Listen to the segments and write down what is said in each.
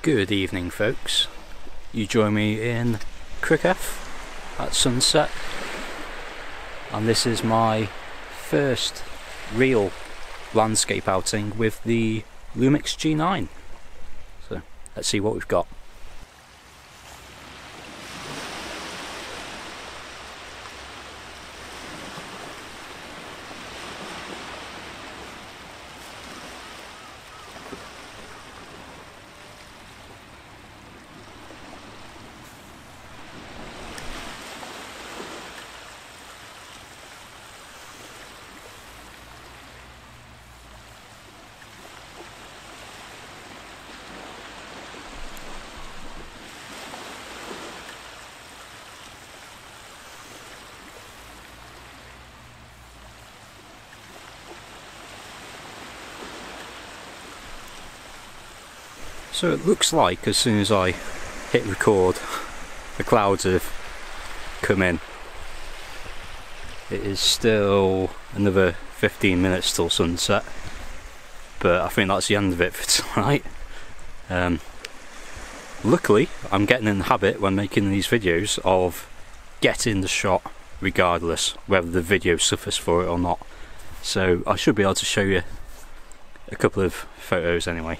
Good evening, folks. You join me in Cricketh at sunset, and this is my first real landscape outing with the Lumix G9. So let's see what we've got. So it looks like as soon as I hit record, the clouds have come in. It is still another 15 minutes till sunset, but I think that's the end of it for tonight. Luckily, I'm getting in the habit when making these videos of getting the shot regardless whether the video suffers for it or not. So I should be able to show you a couple of photos anyway.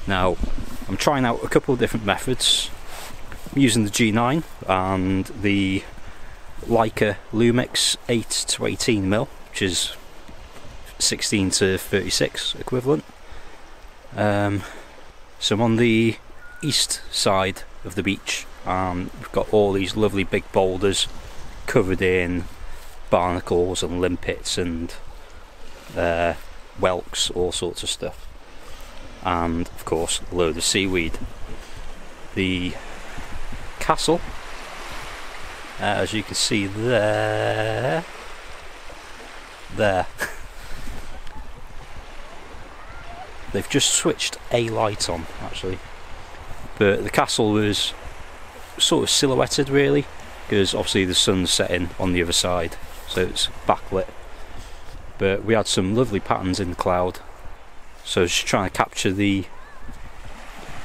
Now, I'm trying out a couple of different methods. I'm using the G9 and the Leica Lumix 8 to 18mm, which is 16 to 36 equivalent. So I'm on the east side of the beach, and we've got all these lovely big boulders covered in barnacles and limpets and whelks, all sorts of stuff. And of course a load of seaweed. The castle, as you can see there, they've just switched a light on actually, but the castle was sort of silhouetted really, because obviously the sun's setting on the other side, so it's backlit. But we had some lovely patterns in the cloud. So just trying to capture the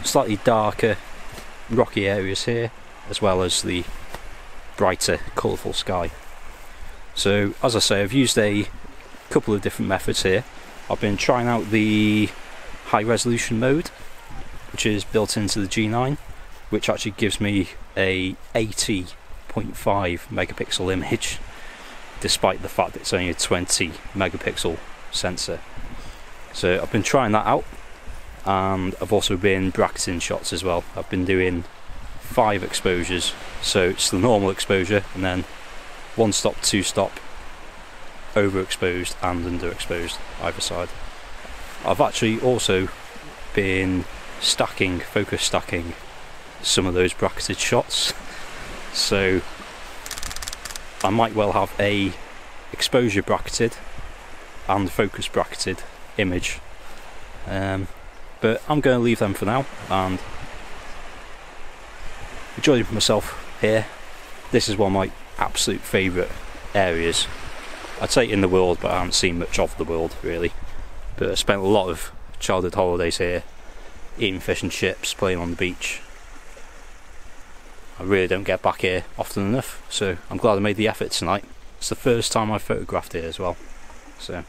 slightly darker rocky areas here, as well as the brighter colourful sky. So as I say, I've used a couple of different methods here. I've been trying out the high resolution mode, which is built into the G9, which actually gives me a 80.5 megapixel image, despite the fact that it's only a 20 megapixel sensor. So I've been trying that out, and I've also been bracketing shots as well. I've been doing 5 exposures, so it's the normal exposure and then 1 stop, 2 stop, overexposed and underexposed either side. I've actually also been focus stacking some of those bracketed shots, so I might well have a exposure bracketed and focus bracketed image, but I'm going to leave them for now and enjoy myself here. This is one of my absolute favourite areas, I'd say, in the world, but I haven't seen much of the world really. But I spent a lot of childhood holidays here, eating fish and chips, playing on the beach. I really don't get back here often enough, so I'm glad I made the effort tonight. It's the first time I've photographed here as well, so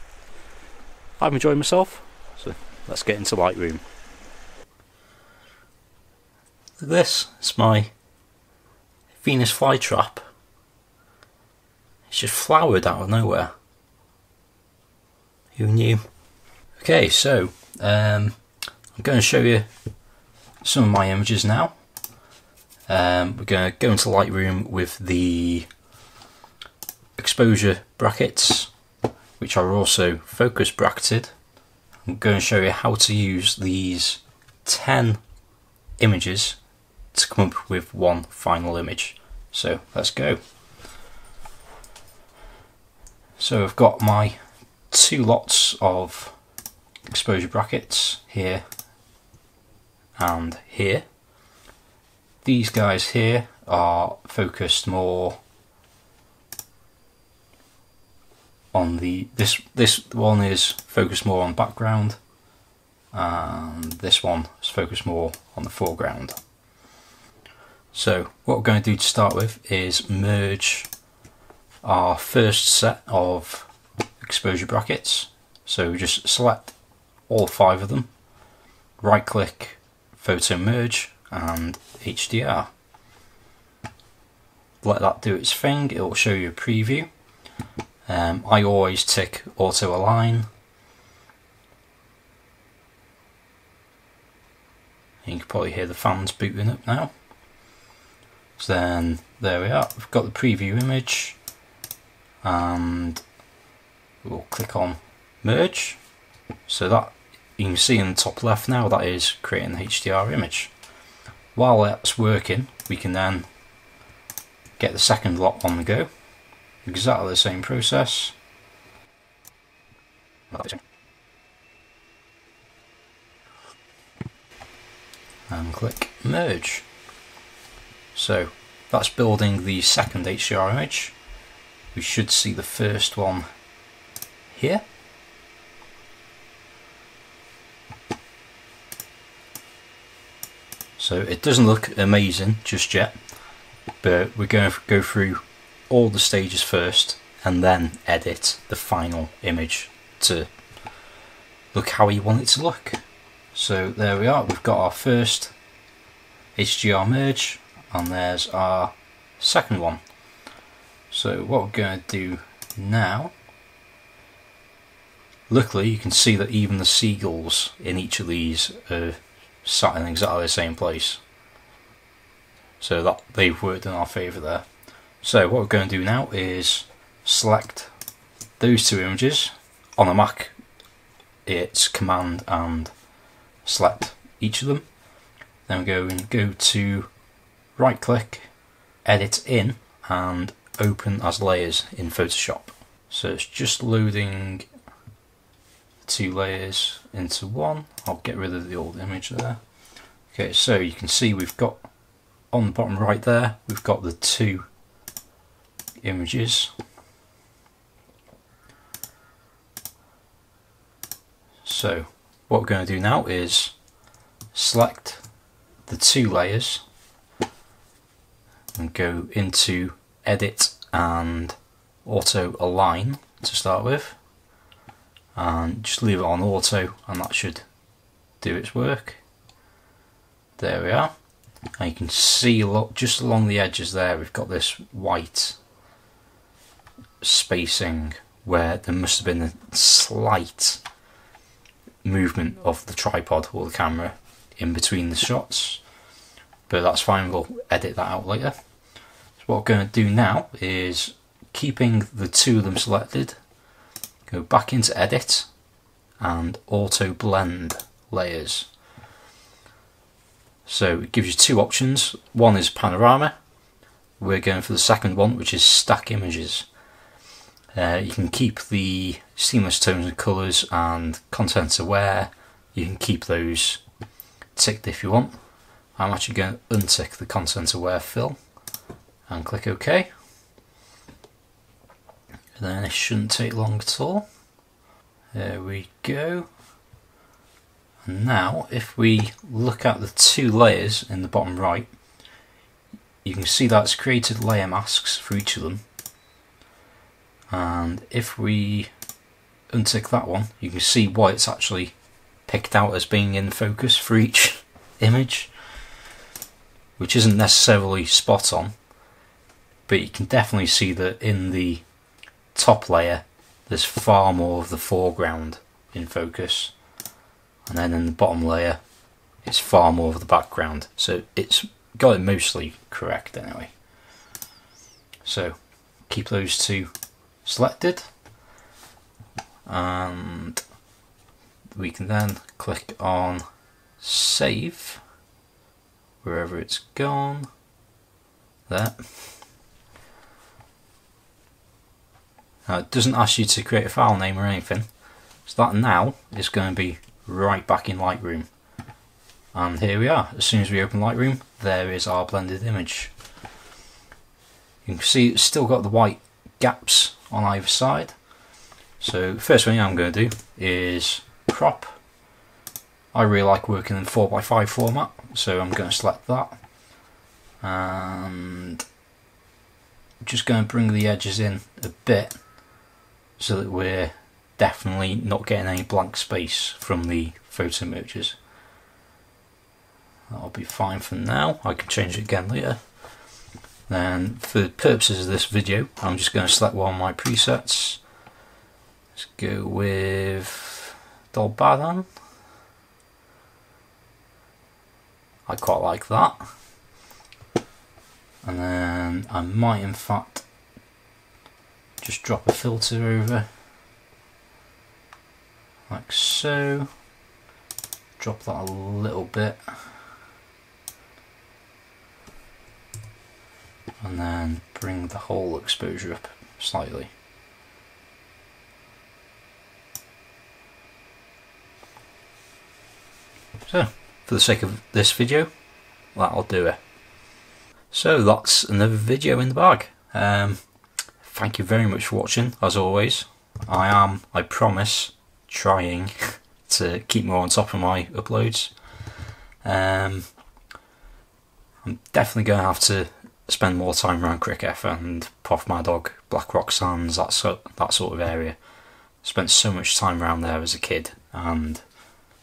I've enjoyed myself. So let's get into Lightroom. Look at this, it's my Venus flytrap. It's just flowered out of nowhere. Who knew? Okay, so I'm going to show you some of my images now. We're going to go into Lightroom with the exposure brackets, which are also focus bracketed. I'm going to show you how to use these 10 images to come up with one final image. So let's go. So I've got my 2 lots of exposure brackets here and here. These guys here are focused more on the this one is focused more on background, and this one is focused more on the foreground. So what we're going to do to start with is merge our first set of exposure brackets. So we just select all 5 of them, right click, photo merge and HDR. Let that do its thing, it will show you a preview. I always tick auto align. You can probably hear the fans booting up now. So then there we are, we've got the preview image and we'll click on merge. So that you can see in the top left now, that is creating the HDR image. While that's working, we can then get the second lot on the go. Exactly the same process. And click merge. So that's building the second HDR image. We should see the first one here. So it doesn't look amazing just yet, but we're going to go through all the stages first and then edit the final image to look how you want it to look. So there we are, we've got our first HDR merge and there's our second one. So what we're going to do now, luckily you can see that even the seagulls in each of these are sat in exactly the same place. So that they've worked in our favour there. So what we're going to do now is select those 2 images. On a Mac it's Command and select each of them. Then we go to right click, edit in and open as layers in Photoshop. So it's just loading 2 layers into one. I'll get rid of the old image there. Okay, so you can see we've got on the bottom right there, we've got the 2 images. So what we're going to do now is select the 2 layers and go into edit and auto align to start with, and just leave it on auto and that should do its work. There we are, and you can see just along the edges there we've got this white spacing where there must have been a slight movement of the tripod or the camera in between the shots, but that's fine, we'll edit that out later. So what we're going to do now is, keeping the 2 of them selected, go back into edit and auto blend layers. So it gives you 2 options. One is panorama, we're going for the second one which is stack images. You can keep the seamless tones and colours and content aware, you can keep those ticked if you want. I'm actually going to untick the content aware fill and click OK. And then it shouldn't take long at all. There we go. And now if we look at the 2 layers in the bottom right, you can see that's created layer masks for each of them. And if we untick that one, you can see why it's actually picked out as being in focus for each image, which isn't necessarily spot on, but you can definitely see that in the top layer there's far more of the foreground in focus, and then in the bottom layer it's far more of the background, so it's got it mostly correct anyway. So keep those 2 selected and we can then click on save wherever it's gone. There. Now it doesn't ask you to create a file name or anything, so that now is going to be right back in Lightroom. And here we are, as soon as we open Lightroom, there is our blended image. You can see it's still got the white gaps on either side. So the first thing I'm going to do is crop I really like working in 4x5 format, so I'm going to select that, and I'm just going to bring the edges in a bit so that we're definitely not getting any blank space from the photo merges. That'll be fine for now. I can change it again later. Then for the purposes of this video, I'm just going to select one of my presets. Let's go with Dolbadan. I quite like that. And then I might in fact just drop a filter over, like so. Drop that a little bit. And then bring the whole exposure up slightly. So, for the sake of this video, that'll do it. So that's another video in the bag. Thank you very much for watching, as always. I promise, trying to keep more on top of my uploads. I'm definitely going to have to spend more time around Cricket and Porthmadog, Blackrock Sands, that sort of area. Spent so much time around there as a kid, and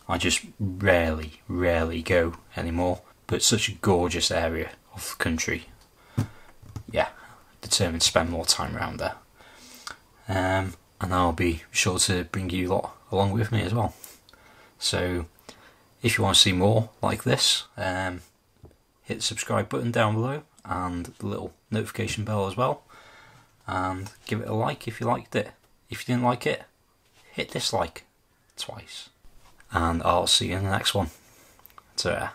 I just rarely go anymore. But it's such a gorgeous area of the country. Yeah, determined to spend more time around there. And I'll be sure to bring you lot along with me as well. So if you want to see more like this, hit the subscribe button down below and the little notification bell as well, and give it a like if you liked it. If you didn't like it, hit dislike twice, and I'll see you in the next one. Ta-ra.